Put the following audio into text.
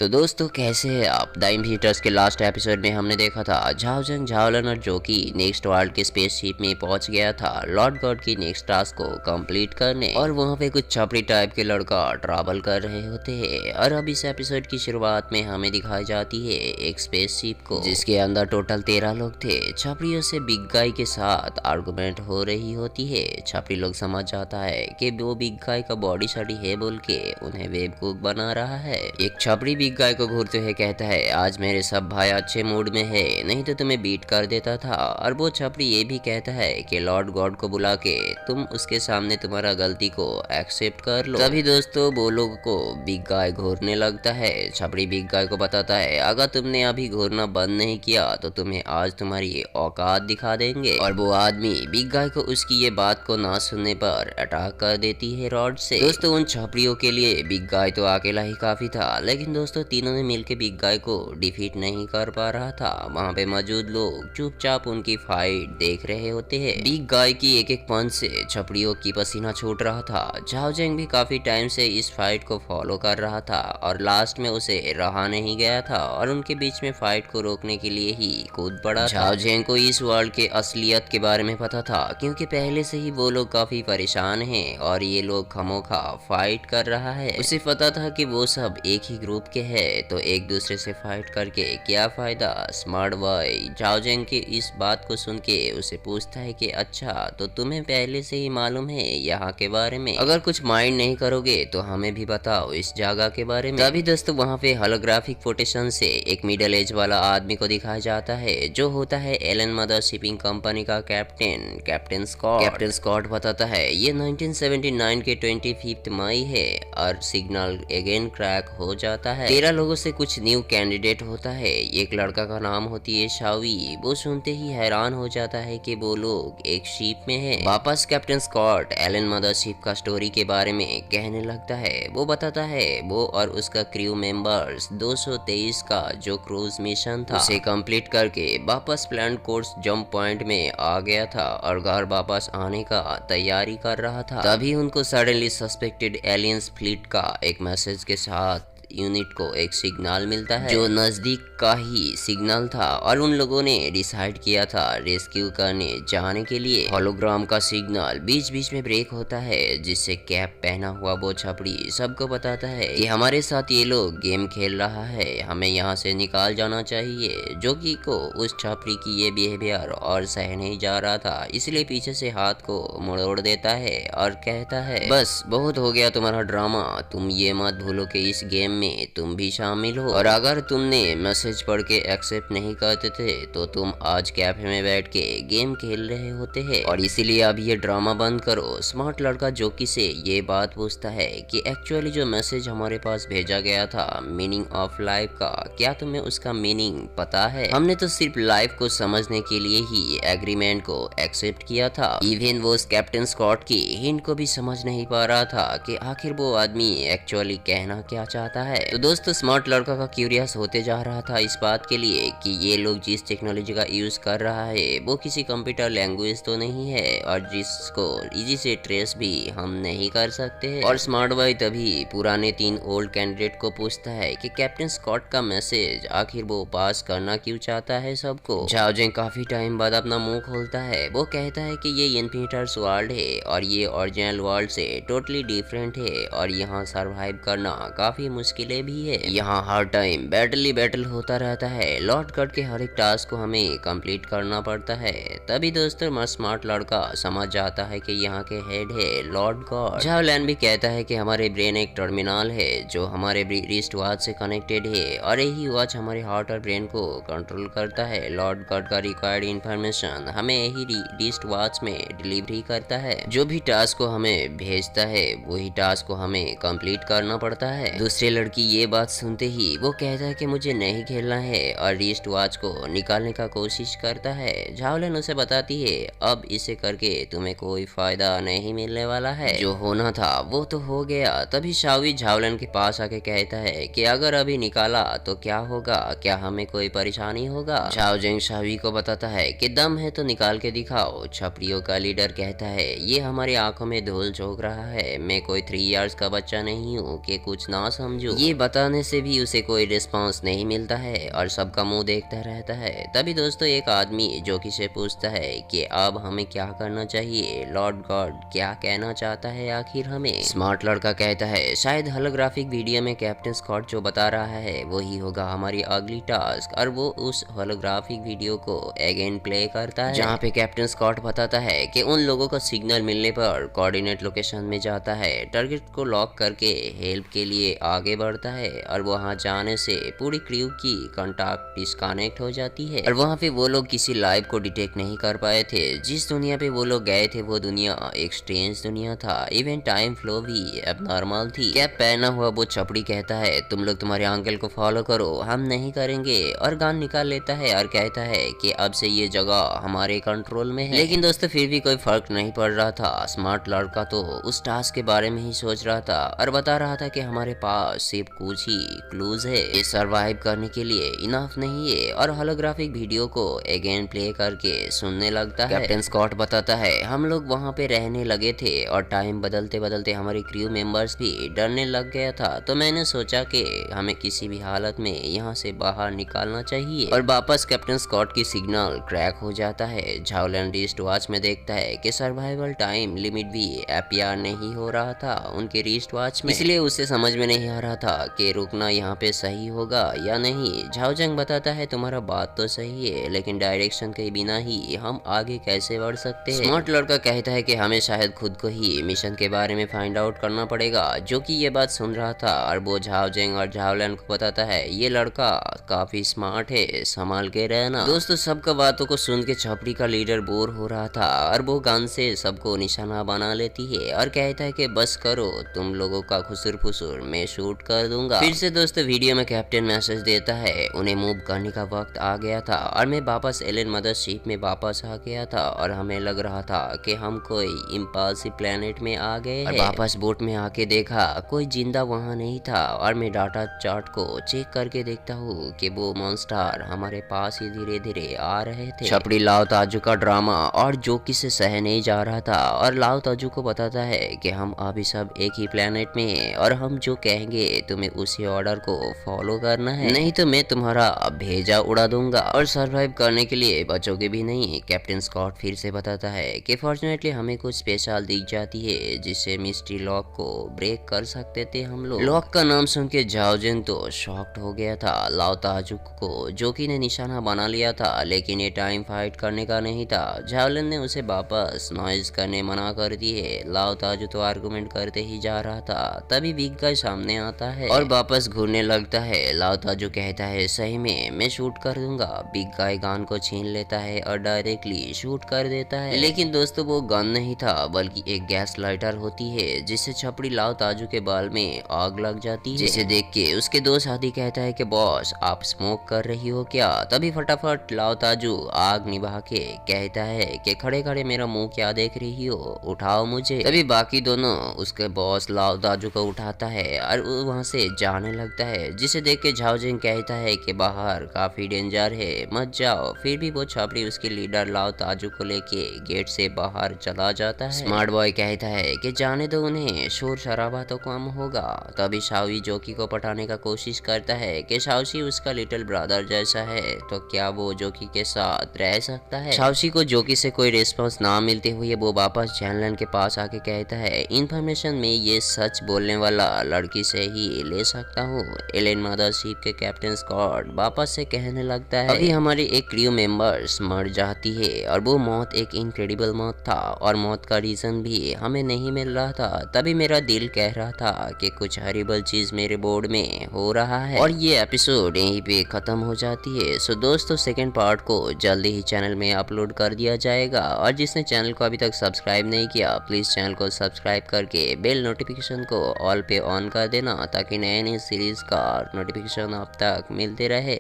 तो दोस्तों कैसे हैं आप। द इन्फिनिटर्स के लास्ट एपिसोड में हमने देखा था झाओजंग झाओलन और जोकी नेक्स्ट वर्ल्ड के स्पेसशिप में पहुंच गया था लॉर्ड गॉड की नेक्स्ट टास्क को कंप्लीट करने, और वहां पे कुछ छपरी टाइप के लड़का ट्रैवल कर रहे होते हैं। और अब इस एपिसोड की शुरुआत में हमें दिखाई जाती है एक स्पेसशिप को जिसके अंदर टोटल 13 लोग थे। छपरियों से बिग गाय के साथ आर्गुमेंट हो रही होती है। छपरी लोग समझ जाता है कि वो बिग गाय का बॉडी शडी है बोल के उन्हें बेवकूफ बना रहा है। एक छपरी बिग गाय को घूरते हुए कहता है आज मेरे सब भाई अच्छे मूड में है, नहीं तो तुम्हें बीट कर देता था। और वो छपरी ये भी कहता है कि लॉर्ड गॉड को बुला के तुम उसके सामने तुम्हारा गलती को एक्सेप्ट कर लो। तभी दोस्तों वो लोगों को बिग गाय घूरने लगता है। छपरी बिग गाय को बताता है अगर तुमने अभी घूरना बंद नहीं किया तो तुम्हें आज तुम्हारी औकात दिखा देंगे। और वो आदमी बिग गाय को उसकी ये बात को ना सुनने पर अटैक कर देती है रॉड से। दोस्तों उन छपरियों के लिए बिग गाय तो अकेला ही काफी था, लेकिन दोस्तों तीनों ने मिलकर बिग गाय को डिफीट नहीं कर पा रहा था। वहाँ पे मौजूद लोग चुपचाप उनकी फाइट देख रहे होते हैं। बिग गाय की एक एक पंच से छपड़ियों की पसीना छूट रहा था। झाओजेंग भी काफी टाइम से इस फाइट को फॉलो कर रहा था और लास्ट में उसे रहा नहीं गया था और उनके बीच में फाइट को रोकने के लिए ही कूद पड़ा। झाओजेंग को इस वर्ल्ड के असलियत के बारे में पता था, क्योंकि पहले से ही वो लोग काफी परेशान हैं और ये लोग खमोखा फाइट कर रहा है। उसे पता था कि वो सब एक ही ग्रुप के हैं, तो एक दूसरे से फाइट करके क्या फायदा। स्मार्ट बॉय झाओजेंग की इस बात को सुन के उसे पूछता है कि अच्छा तो तुम्हें पहले से ही मालूम है यहाँ के बारे में, अगर कुछ माइंड नहीं करोगे तो हमें भी बताओ इस जगह के बारे में। तभी दोस्तों वहाँ पे होलोग्राफिक फोटेशन से एक मिडिल एज वाला आदमी को दिखाया जाता है जो होता है एलन मदर शिपिंग कंपनी का कैप्टन स्कॉट। कैप्टन स्कॉट बताता है ये 1979 के 25 मई है और सिग्नल अगेन क्रैक हो जाता है। 13 लोगों से कुछ न्यू कैंडिडेट होता है। एक लड़का का नाम होती है शावी। वो सुनते ही हैरान हो जाता है कि वो लोग एक शिप में हैं। वापस captain Scott Allen mother ship का स्टोरी के बारे में कहने लगता है। वो बताता है वो और उसका क्रू मेंबर्स 223 का जो क्रूज मिशन था उसे कंप्लीट करके वापस प्लान कोर्स जंप पॉइंट में आ गया था और घर वापस आने का तैयारी कर रहा था। तभी उनको सडनली सस्पेक्टेड एलियंस फ्लीट का एक मैसेज के साथ यूनिट को एक सिग्नल मिलता है जो नजदीक का ही सिग्नल था और उन लोगों ने डिसाइड किया था रेस्क्यू करने जाने के लिए। होलोग्राम का सिग्नल बीच बीच में ब्रेक होता है जिससे कैप पहना हुआ वो छपड़ी सबको बताता है कि हमारे साथ ये लोग गेम खेल रहा है, हमें यहाँ से निकाल जाना चाहिए। जोकी को उस छपड़ी की ये बिहेवियर और सह नहीं जा रहा था, इसलिए पीछे से हाथ को मोड़ देता है और कहता है बस बहुत हो गया तुम्हारा ड्रामा, तुम ये मत भूलो कि इस गेम में तुम भी शामिल हो और अगर तुमने मैसेज पढ़ के एक्सेप्ट नहीं करते थे तो तुम आज कैफे में बैठ के गेम खेल रहे होते हैं और इसीलिए अब ये ड्रामा बंद करो। स्मार्ट लड़का जोकी से ये बात पूछता है कि एक्चुअली जो मैसेज हमारे पास भेजा गया था मीनिंग ऑफ लाइफ का, क्या तुम्हें उसका मीनिंग पता है? हमने तो सिर्फ लाइफ को समझने के लिए ही एग्रीमेंट को एक्सेप्ट किया था। इवन वो कैप्टन स्कॉट की हिंट को भी समझ नहीं पा रहा था कि आखिर वो आदमी एक्चुअली कहना क्या चाहता है। तो दोस्तों स्मार्ट लड़का का क्यूरियस होते जा रहा था इस बात के लिए कि ये लोग जिस टेक्नोलॉजी का यूज कर रहा है वो किसी कंप्यूटर लैंग्वेज तो नहीं है और जिसको इजी से ट्रेस भी हम नहीं कर सकते। और स्मार्ट बॉय तभी पुराने 3 ओल्ड कैंडिडेट को पूछता है कि कैप्टन स्कॉट का मैसेज आखिर वो पास करना क्यों चाहता है सबको। झाओजेंग काफी टाइम बाद अपना मुंह खोलता है। वो कहता है कि ये इन्फिनिटर्स वर्ल्ड है और ये ओरिजिनल वर्ल्ड से टोटली डिफरेंट है और यहाँ सरवाइव करना काफी मुश्किल भी है। यहाँ हर टाइम बैटल होता रहता है। लॉर्ड गॉड के हर एक टास्क को हमें कंप्लीट करना पड़ता है। तभी दोस्तों स्मार्ट लड़का समझ जाता है कि यहाँ के हेड है लॉर्ड गॉड। झाओलन भी कहता है कि हमारे ब्रेन एक टर्मिनल है जो हमारे रिस्ट वॉच से कनेक्टेड है और यही वॉच हमारे हार्ट और ब्रेन को कंट्रोल करता है। लॉर्ड गॉड का रिक्वायर्ड इंफॉर्मेशन हमें यही रिस्ट वॉच में डिलीवरी करता है। जो भी टास्क को हमें भेजता है वही टास्क को हमें कंप्लीट करना पड़ता है। दूसरे लड़की ये बात सुनते ही वो कहता है कि मुझे नहीं खेलना है और रिस्ट वॉच को निकालने का कोशिश करता है। झाओलन उसे बताती है अब इसे करके तुम्हें कोई फायदा नहीं मिलने वाला है, जो होना था वो तो हो गया। तभी शावी झाओलन के पास आके कहता है कि अगर अभी निकाला तो क्या होगा, क्या हमें कोई परेशानी होगा? झाओजेंग शावी को बताता है कि दम है तो निकाल के दिखाओ। छपड़ियों का लीडर कहता है ये हमारी आंखों में धूल झोंक रहा है, मैं कोई 3 इयर्स का बच्चा नहीं हूँ कि कुछ ना समझू। ताजु, ये बताने से भी उसे कोई रिस्पॉन्स नहीं मिलता है और सबका मुंह देखता रहता है। तभी दोस्तों एक आदमी जोकी से पूछता है कि अब हमें क्या करना चाहिए, लॉर्ड गॉड क्या कहना चाहता है आखिर हमें। स्मार्ट लड़का कहता है शायद होलोग्राफिक वीडियो में कैप्टन स्कॉट जो बता रहा है वही होगा हमारी अगली टास्क, और वो उस होलोग्राफिक वीडियो को अगेन प्ले करता है जहाँ पे कैप्टन स्कॉट बताता है कि उन लोगों का सिग्नल मिलने पर कोऑर्डिनेट लोकेशन में जाता है, टारगेट को लॉक करके हेल्प के लिए आगे बढ़ता है, और वहाँ जाने से पूरी क्रू की कांटेक्ट डिस्कनेक्ट हो जाती है। और वहाँ पे वो लोग किसी लाइव को डिटेक्ट नहीं कर पाए थे। जिस दुनिया पे वो लोग गए थे वो दुनिया एक स्ट्रेंज दुनिया था, इवन टाइम फ्लो भी अब नॉर्मल थी। कैप पहना हुआ वो छपड़ी कहता है तुम लोग तुम्हारे अंकल को फॉलो करो, हम नहीं करेंगे, और गन निकाल लेता है और कहता है कि अब से ये जगह हमारे कंट्रोल में है। लेकिन दोस्तों फिर भी कोई फर्क नहीं पड़ रहा था। स्मार्ट लड़का तो उस टास्क के बारे में ही सोच रहा था और बता रहा था कि हमारे पास सिर्फ कुछ ही क्लूज है, ये सरवाइव करने के लिए इनफ नहीं है, और होलोग्राफिक वीडियो को अगेन प्ले करके सुनने लगता है। कैप्टन स्कॉट बताता है हम लोग वहाँ पे रहने लगे थे और टाइम बदलते बदलते हमारे क्रू मेंबर्स भी डरने लग गया था, तो मैंने सोचा कि हमें किसी भी हालत में यहाँ से बाहर निकालना चाहिए। और वापस कैप्टन स्कॉट की सिग्नल क्रैक हो जाता है। झाओलन रिस्ट वॉच में देखता है कि सर्वाइवल टाइम लिमिट भी अपीयर नहीं हो रहा था उनके रिस्ट वॉच में, इसलिए उसे समझ में नहीं आ रहा था कि रुकना यहाँ पे सही होगा या नहीं। झाओजंग बताता है तुम्हारा बात तो सही है, लेकिन डायरेक्शन के बिना ही हम आगे कैसे बढ़ सकते हैं। स्मार्ट लड़का कहता है कि हमें शायद खुद को ही मिशन के बारे में फाइंड आउट करना पड़ेगा, जो कि ये बात सुन रहा था, और वो झाओजंग और झाओलन को बताता है ये लड़का काफी स्मार्ट है, संभाल के रहना। दोस्तों सबका बातों को सुन के छपड़ी का लीडर बोर हो रहा था और वो गन से सबको निशाना बना लेती है और कहता है कि बस करो तुम लोगों का खुसुर फुसुर मैं शूट कर दूंगा। फिर से दोस्तों वीडियो में कैप्टन मैसेज देता है उन्हें मूव करने का वक्त आ गया था और मैं वापस एलन मदरशिप में वापस आ गया था और हमें लग रहा था कि हम कोई इम्पल्सिव प्लेनेट में आ गए हैं। वापस बोट में आके देखा कोई जिंदा वहाँ नहीं था और मैं डाटा चार्ट को चेक करके देखता हूँ कि वो मॉन्स्टर हमारे पास ही धीरे धीरे आ रहे थे। छपड़ी लाओ ताजू का ड्रामा और जोकी से सह नहीं जा रहा था और लाओ ताजू को बताता है कि हम अभी सब एक ही प्लेनेट में हैं और हम जो कहेंगे तुम्हें उसी ऑर्डर को फॉलो करना है, नहीं तो मैं तुम्हारा भेजा उड़ा दूंगा और सरवाइव करने के लिए बचोगे भी नहीं। कैप्टन स्कॉट फिर से बताता है कि फॉर्चुनेटली हमें कुछ स्पेशल दिख जाती है जिससे मिस्ट्री लॉक को ब्रेक कर सकते थे हम लोग। लॉक का नाम सुन के झाओजन तो शॉक्ड हो गया था। लाओ ताजू को जोकी ने निशाना बना लिया था, लेकिन ये टाइम फाइट करने का नहीं था। झाओलन ने उसे वापस नॉइज करने मना कर दी है। लाओ ताजू तो आर्गुमेंट करते ही जा रहा था, तभी बिग गाय सामने आता है और वापस घूरने लगता है। लाओ ताजू कहता है सही में मैं शूट कर दूंगा। बिग गाय गन को छीन लेता है और डायरेक्टली शूट कर देता है, लेकिन दोस्तों वो गन नहीं था बल्कि एक गैस लाइटर होती है जिससे छपड़ी लाओ ताजू के बाल में आग लग जाती है, जिसे देख के उसके दो साथी कहता है कि बॉस आप स्मोक कर रही हो क्या। तभी फटाफट लाओ ताजू आग निभा के कहता है कि खड़े खड़े मेरा मुंह क्या देख रही हो, उठाओ मुझे। तभी बाकी दोनों उसके बॉस लाओ ताजू को उठाता है और वो वहां से जाने लगता है, जिसे देख के झाओजिंग कहता है कि बाहर काफी डेंजर है मत जाओ। फिर भी वो छपड़ी उसके लीडर लाओ ताजू को लेके गेट से बाहर चला जाता है। स्मार्ट बॉय कहता है कि जाने दो उन्हें, शोर शराबा तो कम होगा। तभी शाओई जोकी को पटाने का कोशिश करता है कि शाओशी उसका लिटिल ब्रदर जैसा है तो क्या वो जोकी के साथ रह सकता है। शाओशी को जोकी से कोई रिस्पांस ना मिलते हुए वो वापस जैनलन के पास आके कहता है इन्फॉर्मेशन में ये सच बोलने वाला लड़की से ही ले सकता हूँ। एलेन मदरशिप के कैप्टन स्कॉट वापस से कहने लगता है अभी हमारी एक क्रू मेंबर्स मर जाती है और वो मौत एक इनक्रेडिबल मौत था और मौत का रीजन भी हमें नहीं मिल रहा था। तभी मेरा दिल कह रहा था कि कुछ हरिबल चीज मेरे बोर्ड में हो रहा है और ये एपिसोड यहीं पे खत्म हो जाती है। सो दोस्तों सेकंड पार्ट को जल्दी ही चैनल में अपलोड कर दिया जाएगा और जिसने चैनल को अभी तक सब्सक्राइब नहीं किया प्लीज चैनल को सब्सक्राइब करके बेल नोटिफिकेशन को ऑल पे ऑन कर देना ताकि नए नए सीरीज का नोटिफिकेशन आप तक मिलते रहे।